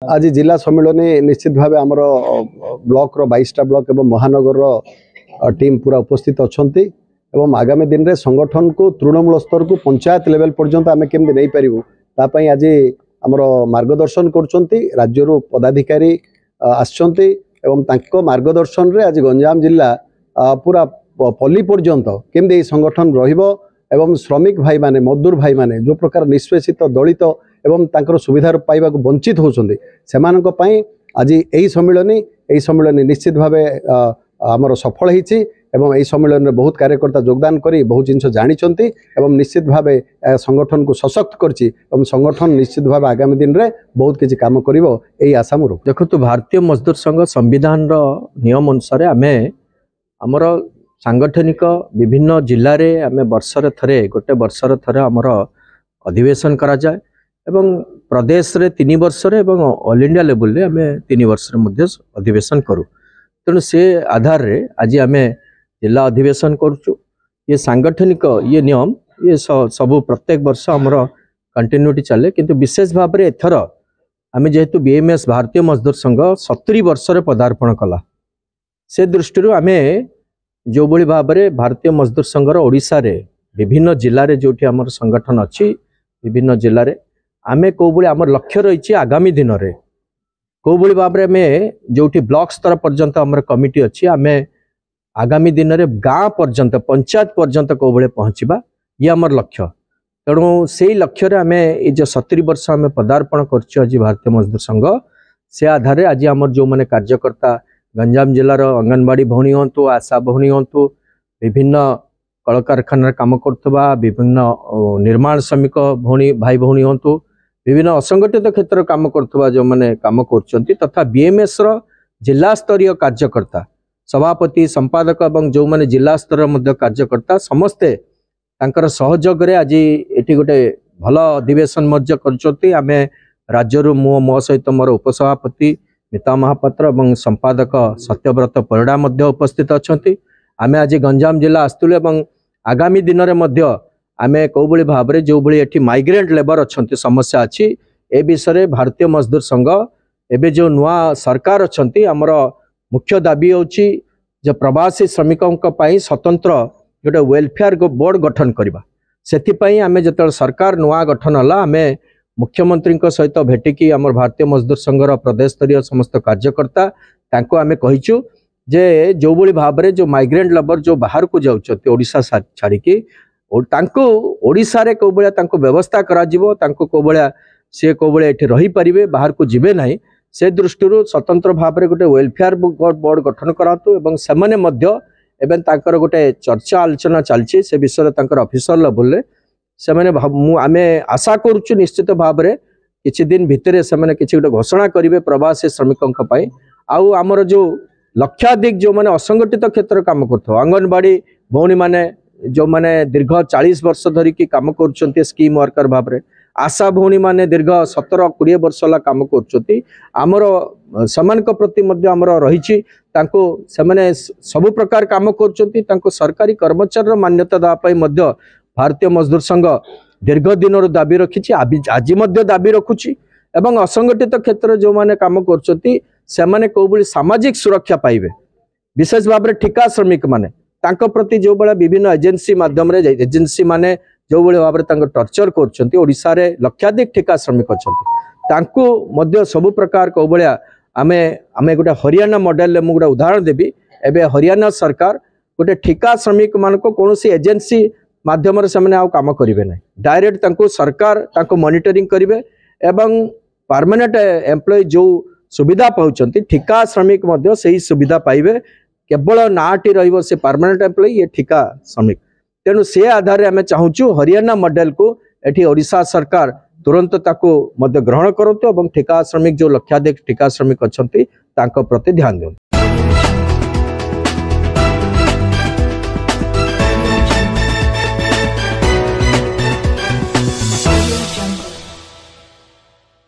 आज जिला सम्मेलन निश्चित भाव आमर ब्लॉक रो 22टा ब्लॉक एवं महानगर टीम पूरा उपस्थित अच्छा एवं आगामी दिन में संगठन को तृणमूल स्तर को पंचायत लेवल पर्यंत आम केमती नहीं पारू तापाई आज आमर मार्गदर्शन कर राज्य पदाधिकारी आसचंती एवं तांको मार्गदर्शन रे आज गंजाम जिला पूरा पल्ली पर्यंत केमती संगठन रहिबो एवं श्रमिक भाई माने मजदूर भाई माने जो प्रकार निष्पेषित दलित एवं तांकर सुविधा पाइबा वंचित होचंदी सेमानक पई आज एही सम्मेलन निश्चित भावे आमर सफल होईछि एवं एही सम्मेलन में बहुत कार्यकर्ता योगदान करी बहुत जिनस जानिछंती एवं निश्चित भावे संगठन को सशक्त करछि एवं संगठन निश्चित भावे आगामी दिन रे बहुत किछि काम करिवो एही आशा मोर। देखो भारतीय मजदूर संघ संविधान रो नियम अनुसार आमे हमर सांगठनिक विभिन्न जिले में आम वर्षर थरे गोटे वर्षर थरे आमर अधिवेशन करा जाए एवं प्रदेश रे 3 वर्ष रे एवं ऑल इंडिया लेवल रे आम 3 वर्ष रे मध्य अधिवेशन करूँ तेणु से आधार रे आज आम जिला अधिवेशन करुचु ये सांगठनिक ये नियम ये सबू प्रत्येक वर्ष आमर कंटिन्यूटी चले किंतु विशेष भाव में एथर आम जेहेतु बीएमएस भारतीय मजदूर संघ 70 वर्ष रे पदार्पण कला से दृष्टि आम जो बड़ी भाव में भारतीय मजदूर संघर ओडिशा रे विभिन्न जिले में जो आमर संगठन अच्छी विभिन्न जिले में आमे कौ बड़ी आमर लक्ष्य रही आगामी दिन में कौ बड़ी भाव में जो ब्लॉक स्तर पर्यंत आमर कमिटी अच्छी आमे आगामी दिन में गाँ पर्यंत पंचायत पर्यंत कौ बड़े पहुँचवा ये आमर लक्ष्य तेणु से लक्ष्य आम ये जो 70 वर्ष आम पदार्पण कर भारतीय मजदूर संघ से आधार आज आमर जो मैंने कार्यकर्ता गंजाम जिलार अंगनवाड़ी भौणी हूँ आशा भौणी हूँ विभिन्न कल कारखाना काम करथबा विभिन्न निर्माण श्रमिक भौणी भाई भौणी हूँ विभिन्न असंगठित क्षेत्र काम करथबा जो मैंने काम कर तथा बीएमएस रो जिला स्तरीय कार्यकर्ता सभापति संपादक और जो मैंने जिला स्तर मध्य कार्यकर्ता समस्ते तांकर सहयोग रे आज एठी गोटे भल अधिवेशन मध्य करछोती आमे राज्य मो सहित मोर उपसभापति मिता महापात्र और संपादक सत्यव्रत परिड़ा मध्य उपस्थित अच्छा आम आज गंजाम जिला आसुलु एवं आगामी दिन में आम कौ बड़ी भाव में जो भाई एटी माइग्रेंट लेबर अच्छा समस्या अच्छी ए विषय भारतीय मजदूर संघ एवं जो नुआ सरकार अच्छा आमर मुख्य दाबी होची जो प्रवासी श्रमिकों स्वतंत्र गोटे वेलफेयर बोर्ड गठन करवा से आम जो सरकार नुआ गठन है आम मुख्यमंत्री सहित भेटिकी आम भारतीय मजदूर संघर प्रदेश स्तरीय समस्त कार्यकर्ता आम कहीचु जे जो बड़ी भाव में जो माइग्रेंट लेबर जो बाहर को जाऊँ ओडिशा छाड़िकी ओडिशा रे कौ बड़िया व्यवस्था करा कौ बड़िया सी कौ बड़िया ये रही पारे बाहर को जीवे ना से दृष्टि स्वतंत्र भाव में गोटे वेलफेयर बोर्ड गठन करातु एवं सेमाने मध्य एवं तांकर गोटे चर्चा आलोचना चलती से विषय तांकर ऑफिसर लेवल से आम आशा करुचु निश्चित भाव में किछि दिन भितर से किसी गोटे घोषणा करेंगे प्रवासी श्रमिकों आउ आमर जो लक्षाधिक जो मैंने असंगठित क्षेत्र काम कर अंगनवाड़ी भौणी माने जो मैंने दीर्घ 40 वर्ष धरिकी काम कर स्कीम वर्कर भाव में आशा भौणी माने दीर्घ 17-20 वर्ष ला काम कर आमर समान प्रति आमर रही सबु प्रकार काम कर सरकारी कर्मचारी मान्यता देवाई भारतीय मजदूर संघ दीर्घ दिन दाबी रखी आज दाबी रखुची एवं असंगठित क्षेत्र जो मैंने काम कर कौ बड़ी सामाजिक सुरक्षा पाइबे विशेष भाव में ठिका श्रमिक माने तांको प्रति जो बड़ा विभिन्न एजेंसी माध्यम एजेंसी माने जो बड़े भाव में टर्चर कर लक्षाधिक ठिका श्रमिक अच्छा सबु प्रकार कौ भाया आम आम गोटे हरियाणा मॉडल मुझे गोटे उदाहरण देवी एवं हरियाणा सरकार गोटे ठिका श्रमिक मान कौन एजेंसी माध्यम से काम करेंगे ना डायरेक्ट सरकार मॉनिटरिंग करेंगे एवं परमानेंट एम्प्लॉय जो सुविधा पाँच ठिका श्रमिक से सुविधा पाइबे केवल नाटी रही से परमानेंट एम्प्लॉय ये ठिका श्रमिक तेणु से आधार आम चाहूँ हरियाणा मॉडल को एटी ओडिशा सरकार तुरंत ग्रहण करतु और ठिका श्रमिक जो लक्षाधिक ठिका श्रमिक अच्छा प्रति ध्यान दियंतु।